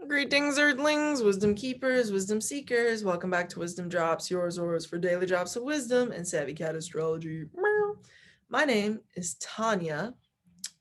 Greetings, Earthlings, wisdom keepers, wisdom seekers. Welcome back to WizdomDropz, yours for daily drops of wisdom and savvy cat astrology. Meow. My name is Tonia,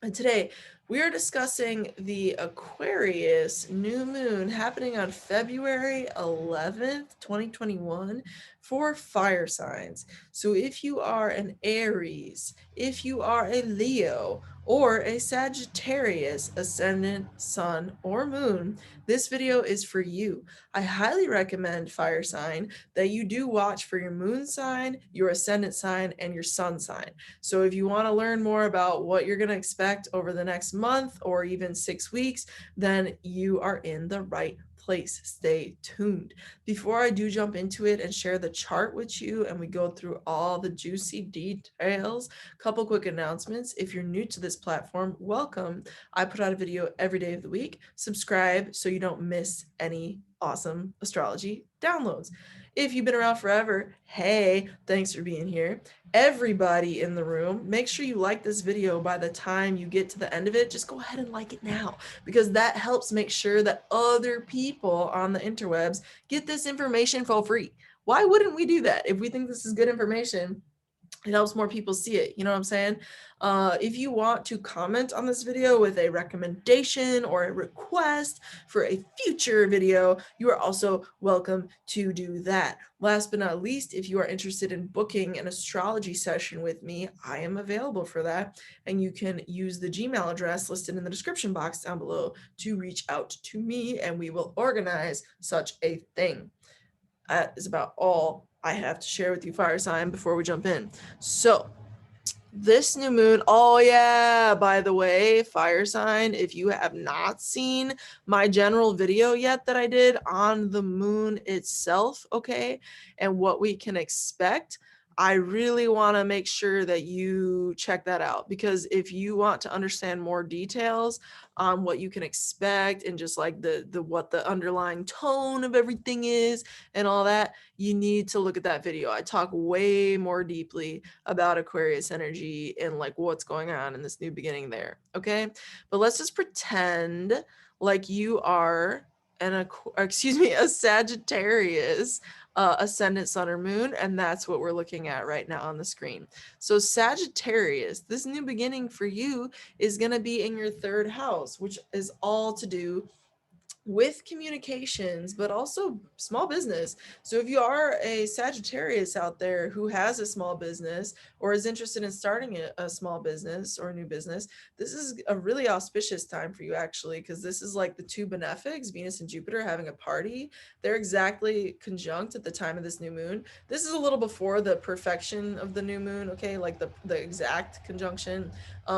and today we are discussing the Aquarius new moon happening on February 11th, 2021 for fire signs. So if you are an Aries, if you are a Leo, or a Sagittarius, ascendant, sun, or moon, this video is for you. I highly recommend, fire sign, that you do watch for your moon sign, your ascendant sign, and your sun sign. So if you want to learn more about what you're going to expect over the next month or even 6 weeks, then you are in the right place. Stay tuned. Before I do jump into it and share the chart with you and we go through all the juicy details, couple quick announcements. If you're new to this platform, welcome. I put out a video every day of the week. Subscribe so you don't miss any awesome astrology downloads. If you've been around forever, hey, thanks for being here. Everybody in the room, make sure you like this video. By the time you get to the end of it, just go ahead and like it now, because that helps make sure that other people on the interwebs get this information for free. Why wouldn't we do that? If we think this is good information, it helps more people see it. You know what I'm saying? If you want to comment on this video with a recommendation or a request for a future video, you are also welcome to do that. Last but not least, if you are interested in booking an astrology session with me, I am available for that. And you can use the Gmail address listed in the description box down below to reach out to me, and we will organize such a thing. That is about all I have to share with you, fire sign, before we jump in. So this new moon, oh yeah, by the way, fire sign, if you have not seen my general video yet that I did on the moon itself, okay, and what we can expect, I really want to make sure that you check that out, because if you want to understand more details on what you can expect and just like the what the underlying tone of everything is and all that, you need to look at that video. I talk way more deeply about Aquarius energy and like what's going on in this new beginning there, okay? But let's just pretend like you are a Sagittarius ascendant, sun, or moon, and that's what we're looking at right now on the screen. So Sagittarius, this new beginning for you is going to be in your third house, which is all to do with communications, but also small business. So if you are a Sagittarius out there who has a small business or is interested in starting a small business or a new business, this is a really auspicious time for you, actually, because this is like the two benefics, Venus and Jupiter, having a party. They're exactly conjunct at the time of this new moon. This is a little before the perfection of the new moon, okay, like the exact conjunction,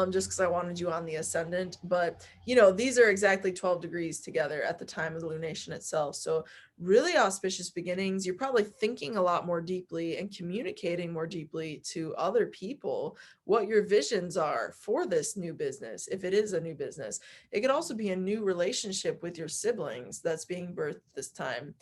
just because I wanted you on the ascendant. But you know, these are exactly 12 degrees together at the time of the lunation itself. So really auspicious beginnings. You're probably thinking a lot more deeply and communicating more deeply to other people what your visions are for this new business. If it is a new business, it could also be a new relationship with your siblings that's being birthed this time,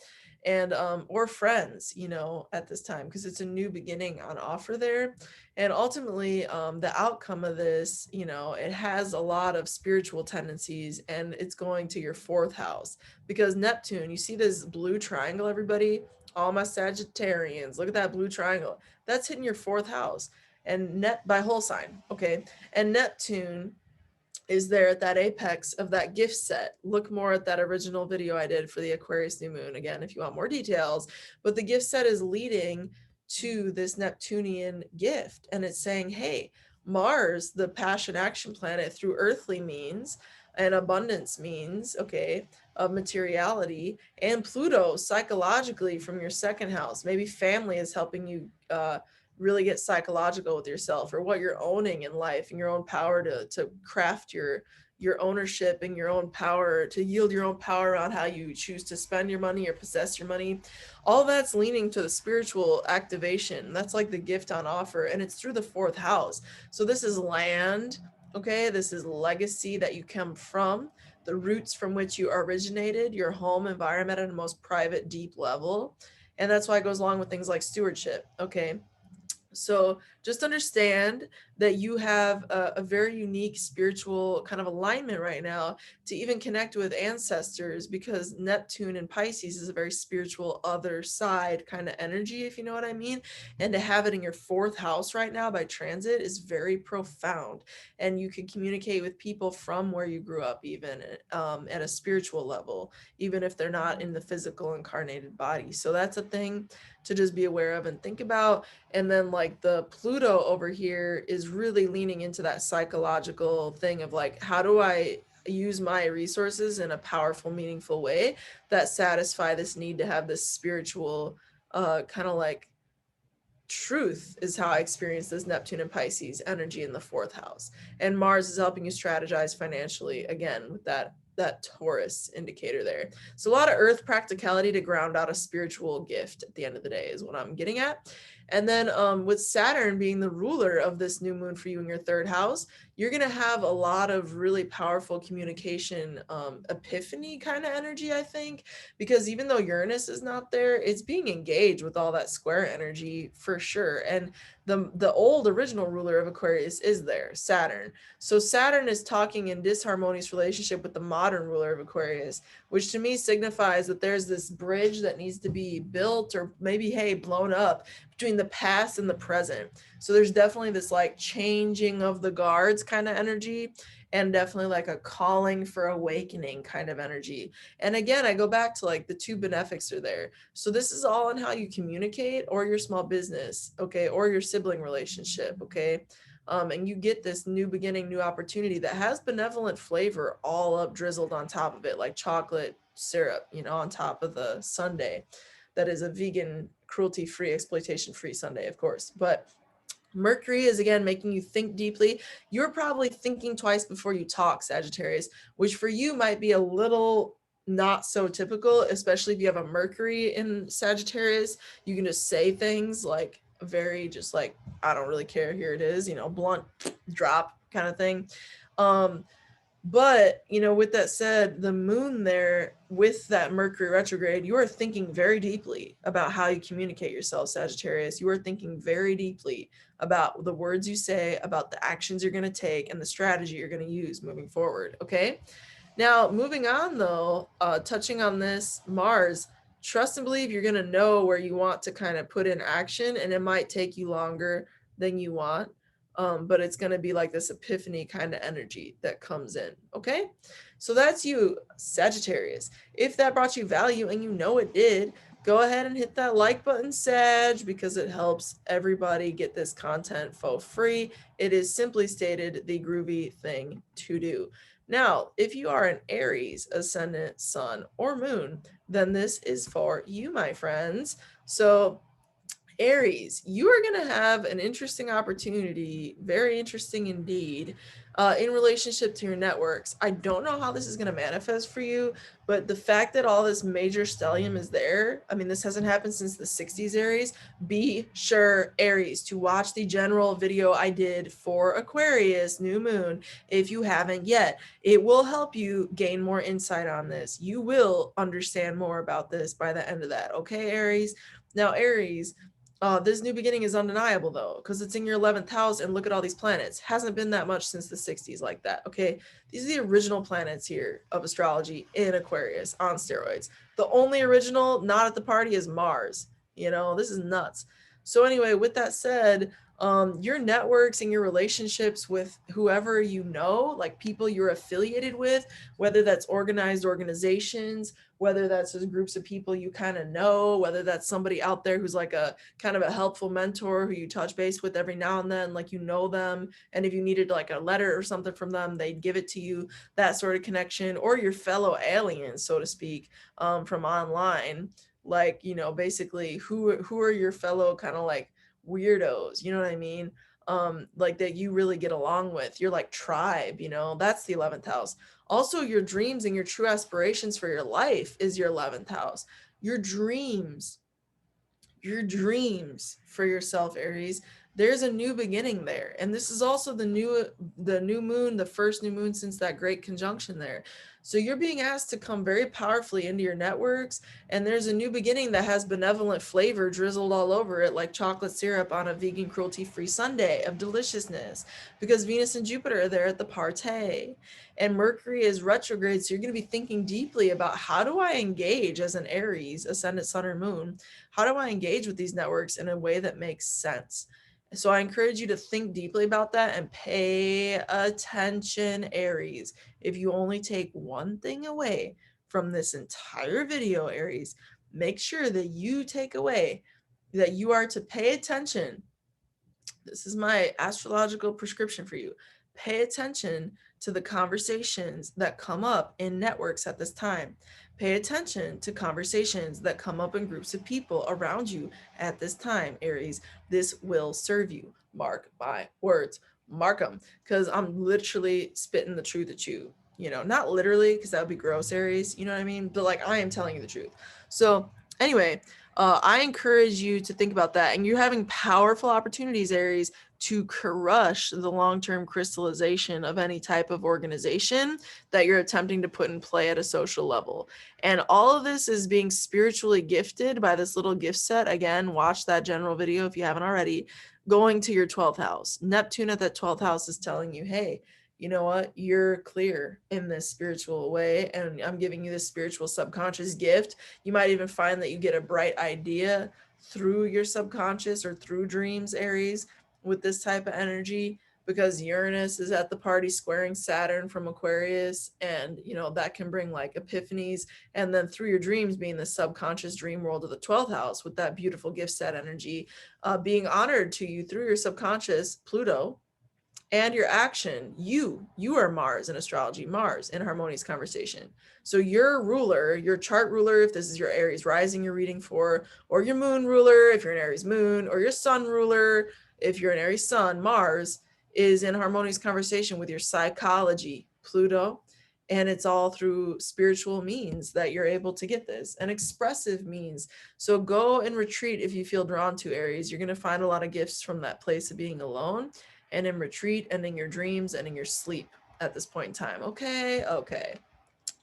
and or friends, you know, at this time, because it's a new beginning on offer there. And ultimately, the outcome of this, you know, it has a lot of spiritual tendencies, and it's going to your fourth house, because Neptune, you see this blue triangle, everybody, all my Sagittarians, look at that blue triangle. That's hitting your fourth house, and by whole sign, okay? And Neptune is there at that apex of that gift set. Look more at that original video I did for the Aquarius new moon, again, if you want more details. But the gift set is leading to this Neptunian gift, and it's saying, hey, Mars, the passion action planet, through earthly means and abundance means, okay, of materiality, and Pluto psychologically from your second house. Maybe family is helping you really get psychological with yourself, or what you're owning in life and your own power to craft your ownership and your own power, to yield your own power on how you choose to spend your money or possess your money. All that's leaning to the spiritual activation. That's like the gift on offer, and it's through the fourth house. So this is land, okay? This is legacy that you come from, the roots from which you originated, your home environment at a most private, deep level. And that's why it goes along with things like stewardship, okay? So just understand that you have a very unique spiritual kind of alignment right now to even connect with ancestors, because Neptune and Pisces is a very spiritual other side kind of energy, if you know what I mean. And to have it in your fourth house right now by transit is very profound. And you can communicate with people from where you grew up, even at a spiritual level, even if they're not in the physical incarnated body. So that's a thing to just be aware of and think about. And then like the Pluto over here is really leaning into that psychological thing of like, how do I use my resources in a powerful, meaningful way that satisfy this need to have this spiritual kind of like truth, is how I experience this Neptune and Pisces energy in the fourth house. And Mars is helping you strategize financially, again, with that Taurus indicator there. So a lot of earth practicality to ground out a spiritual gift at the end of the day is what I'm getting at. And then with Saturn being the ruler of this new moon for you in your third house, you're going to have a lot of really powerful communication epiphany kind of energy, I think, because even though Uranus is not there, it's being engaged with all that square energy for sure. And the old original ruler of Aquarius is there, Saturn. So Saturn is talking in disharmonious relationship with the modern ruler of Aquarius, which to me signifies that there's this bridge that needs to be built, or maybe, hey, blown up, between the past and the present. So there's definitely this like changing of the guards kind of energy, and definitely like a calling for awakening kind of energy. And again, I go back to like the two benefics are there. So this is all in how you communicate, or your small business, okay, or your sibling relationship, okay. And you get this new beginning, new opportunity that has benevolent flavor all up drizzled on top of it, like chocolate syrup, you know, on top of the sundae. That is a vegan, cruelty-free, exploitation-free sundae, of course. But Mercury is again making you think deeply. You're probably thinking twice before you talk, Sagittarius, which for you might be a little not so typical, especially if you have a Mercury in Sagittarius. You can just say things like very just like, I don't really care, here it is, you know, blunt drop kind of thing. But, you know, with that said, the moon there with that Mercury retrograde, you are thinking very deeply about how you communicate yourself, Sagittarius. You are thinking very deeply about the words you say, about the actions you're going to take, and the strategy you're going to use moving forward. Okay. Now, moving on though, touching on this, Mars, trust and believe you're going to know where you want to kind of put in action, and it might take you longer than you want. But it's going to be like this epiphany kind of energy that comes in. Okay. So that's you, Sagittarius. If that brought you value, and you know it did, go ahead and hit that like button, Sag, because it helps everybody get this content for free. It is simply stated the groovy thing to do. Now, if you are an Aries, ascendant, sun, or moon, then this is for you, my friends. So Aries, you are going to have an interesting opportunity, very interesting indeed, in relationship to your networks. I don't know how this is going to manifest for you, but the fact that all this major stellium is there, I mean, this hasn't happened since the 60s, Aries. Be sure, Aries, to watch the general video I did for Aquarius, new moon, if you haven't yet. It will help you gain more insight on this. You will understand more about this by the end of that, okay, Aries? Now, Aries, this new beginning is undeniable though, because it's in your 11th house, and look at all these planets. Hasn't been that much since the 60s like that, okay? These are the original planets here of astrology in Aquarius on steroids. The only original not at the party is Mars. You know, this is nuts. So anyway, with that said, your networks and your relationships with whoever you know, like people you're affiliated with, whether that's organized organizations, whether that's just groups of people you kind of know, whether that's somebody out there who's like a kind of a helpful mentor who you touch base with every now and then, like you know them, and if you needed like a letter or something from them, they'd give it to you, that sort of connection, or your fellow aliens, so to speak, from online, like, you know, basically who are your fellow kind of like weirdos, you know what I mean? Like that you really get along with, your like tribe, you know, that's the 11th house. Also, your dreams and your true aspirations for your life is your 11th house. Your dreams for yourself, Aries, there's a new beginning there. And this is also the new moon, the first new moon since that great conjunction there. So you're being asked to come very powerfully into your networks, and there's a new beginning that has benevolent flavor drizzled all over it, like chocolate syrup on a vegan cruelty-free sundae of deliciousness, because Venus and Jupiter are there at the party. And Mercury is retrograde, so you're going to be thinking deeply about, how do I engage as an Aries, ascendant sun or moon? How do I engage with these networks in a way that makes sense? So I encourage you to think deeply about that and pay attention, Aries. If you only take one thing away from this entire video, Aries, make sure that you take away that you are to pay attention. This is my astrological prescription for you. Pay attention to the conversations that come up in networks at this time. Pay attention to conversations that come up in groups of people around you at this time, Aries. This will serve you. Mark my words. Mark them, because I'm literally spitting the truth at you. You know, not literally, because that would be gross, Aries. You know what I mean? But like, I am telling you the truth. So anyway, I encourage you to think about that. And you're having powerful opportunities, Aries, to crush the long-term crystallization of any type of organization that you're attempting to put in play at a social level. And all of this is being spiritually gifted by this little gift set. Again, watch that general video if you haven't already, going to your 12th house. Neptune at that 12th house is telling you, hey, you know what? You're clear in this spiritual way, and I'm giving you this spiritual subconscious gift. You might even find that you get a bright idea through your subconscious or through dreams, Aries, with this type of energy, because Uranus is at the party squaring Saturn from Aquarius, and you know that can bring like epiphanies, and then through your dreams being the subconscious dream world of the 12th house with that beautiful gift set energy being honored to you through your subconscious, Pluto, and your action. You are Mars in astrology, Mars in harmonious conversation. So your ruler, your chart ruler, if this is your Aries rising you're reading for, or your moon ruler if you're an Aries moon, or your sun ruler if you're an Aries sun, Mars, is in harmonious conversation with your psychology, Pluto. And it's all through spiritual means that you're able to get this, and expressive means. So go and retreat if you feel drawn to, Aries. You're going to find a lot of gifts from that place of being alone and in retreat and in your dreams and in your sleep at this point in time. Okay.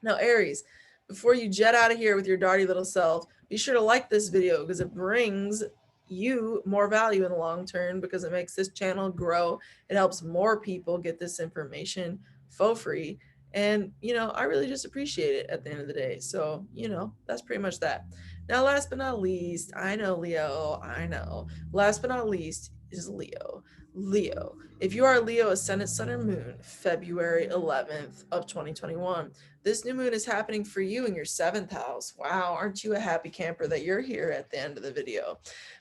Now, Aries, before you jet out of here with your darty little self, be sure to like this video, because it brings you more value in the long term, because it makes this channel grow. It helps more people get this information for free. And, you know, I really just appreciate it at the end of the day. So, you know, that's pretty much that. Now, last but not least, I know, Leo, I know. Last but not least is Leo. Leo. If you are Leo, ascendant, sun, or moon, February 11th of 2021, this new moon is happening for you in your 7th house. Wow, aren't you a happy camper that you're here at the end of the video?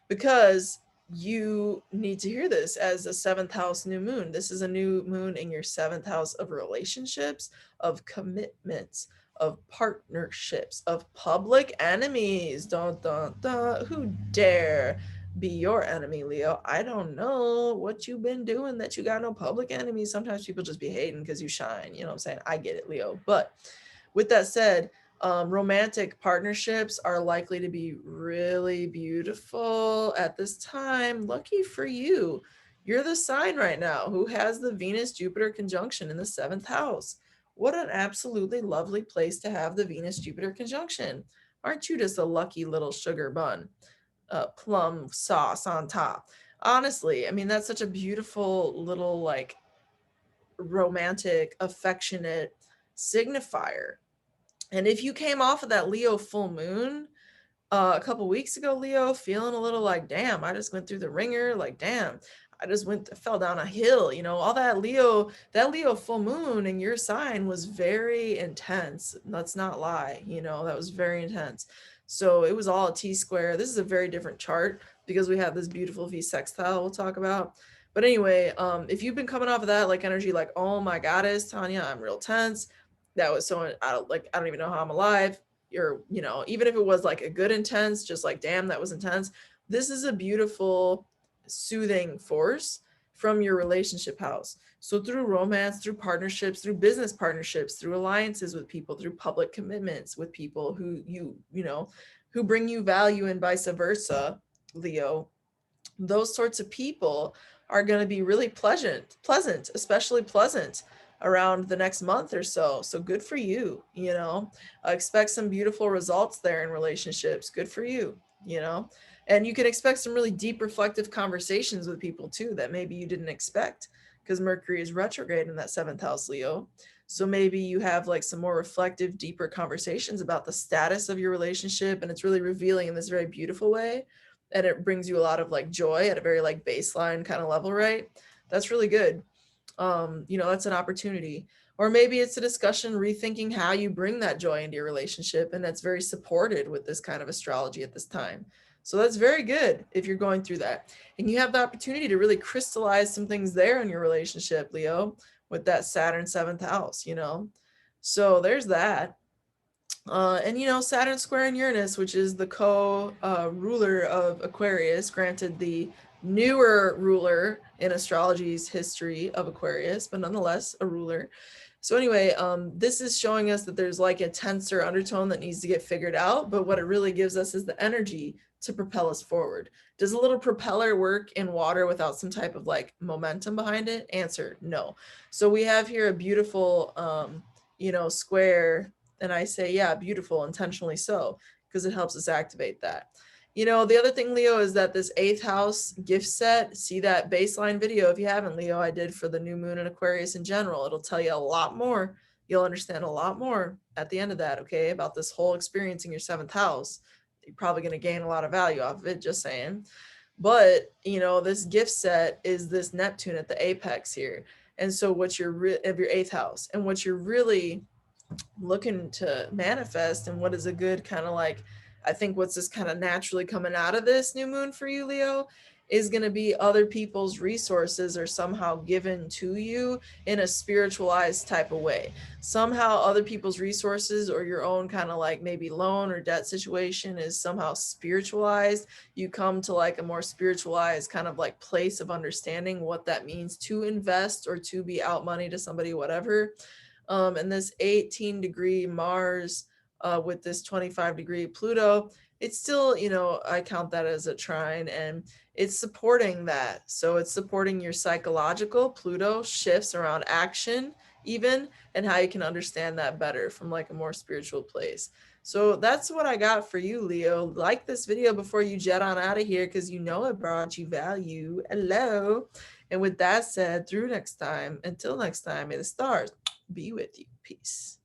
Because you need to hear this as a 7th house new moon. This is a new moon in your 7th house of relationships, of commitments, of partnerships, of public enemies. Dun, dun, dun. Who dare be your enemy, Leo? I don't know what you've been doing that you got no public enemies. Sometimes people just be hating because you shine. You know what I'm saying? I get it, Leo. But with that said, romantic partnerships are likely to be really beautiful at this time. Lucky for you. You're the sign right now who has the Venus-Jupiter conjunction in the 7th house. What an absolutely lovely place to have the Venus-Jupiter conjunction. Aren't you just a lucky little sugar bun? Plum sauce on top. Honestly, I mean, that's such a beautiful little, like, romantic, affectionate signifier. And if you came off of that Leo full moon a couple weeks ago, Leo, feeling a little like, damn, I just went through the ringer, like, damn, I just fell down a hill, you know, all that Leo full moon in your sign was very intense. Let's not lie, you know, that was very intense. So it was all a T-square. This is a very different chart because we have this beautiful V sextile we'll talk about. But anyway, if you've been coming off of that like energy, like, oh my goddess, Tonia, I'm real tense. That was so, I don't even know how I'm alive. Or, you know, even if it was like a good intense, just like, damn, that was intense. This is a beautiful, soothing force from your relationship house. So through romance, through partnerships, through business partnerships, through alliances with people, through public commitments with people who you know, who bring you value, and vice versa, Leo, those sorts of people are going to be really pleasant, especially pleasant around the next month or so. So good for you, you know. Expect some beautiful results there in relationships. Good for you, you know. And you can expect some really deep reflective conversations with people too that maybe you didn't expect, because Mercury is retrograde in that 7th house, Leo. So maybe you have like some more reflective, deeper conversations about the status of your relationship, and it's really revealing in this very beautiful way, and it brings you a lot of like joy at a very like baseline kind of level, right? That's really good. You know, that's an opportunity. Or maybe it's a discussion rethinking how you bring that joy into your relationship, and that's very supported with this kind of astrology at this time. So that's very good if you're going through that. And you have the opportunity to really crystallize some things there in your relationship, Leo, with that Saturn 7th house, you know. So there's that. And you know, Saturn square in Uranus, which is the co-ruler of Aquarius, granted the newer ruler in astrology's history of Aquarius, but nonetheless a ruler. So anyway, this is showing us that there's like a tenser undertone that needs to get figured out, but what it really gives us is the energy to propel us forward. Does a little propeller work in water without some type of like momentum behind it? Answer, no. So we have here a beautiful, you know, square, and I say, yeah, beautiful, intentionally so, because it helps us activate that. You know, the other thing, Leo, is that this 8th house gift set, see that baseline video if you haven't, Leo, I did for the new moon in Aquarius in general. It'll tell you a lot more. You'll understand a lot more at the end of that, okay, about this whole experience in your 7th house. You're probably going to gain a lot of value off of it, just saying. But, you know, this gift set is this Neptune at the apex here. And so what you're of your 8th house, and what you're really looking to manifest, and what is a good kind of like, I think what's just kind of naturally coming out of this new moon for you, Leo, is going to be other people's resources are somehow given to you in a spiritualized type of way. Somehow other people's resources or your own kind of like maybe loan or debt situation is somehow spiritualized. You come to like a more spiritualized kind of like place of understanding what that means to invest or to be out money to somebody, whatever. And this 18-degree Mars with this 25-degree Pluto, it's still, you know, I count that as a trine, and it's supporting that. So it's supporting your psychological. Pluto shifts around action even, and how you can understand that better from like a more spiritual place. So that's what I got for you, Leo. Like this video before you jet on out of here, because you know it brought you value. Hello. And with that said, through next time, until next time, may the stars be with you. Peace.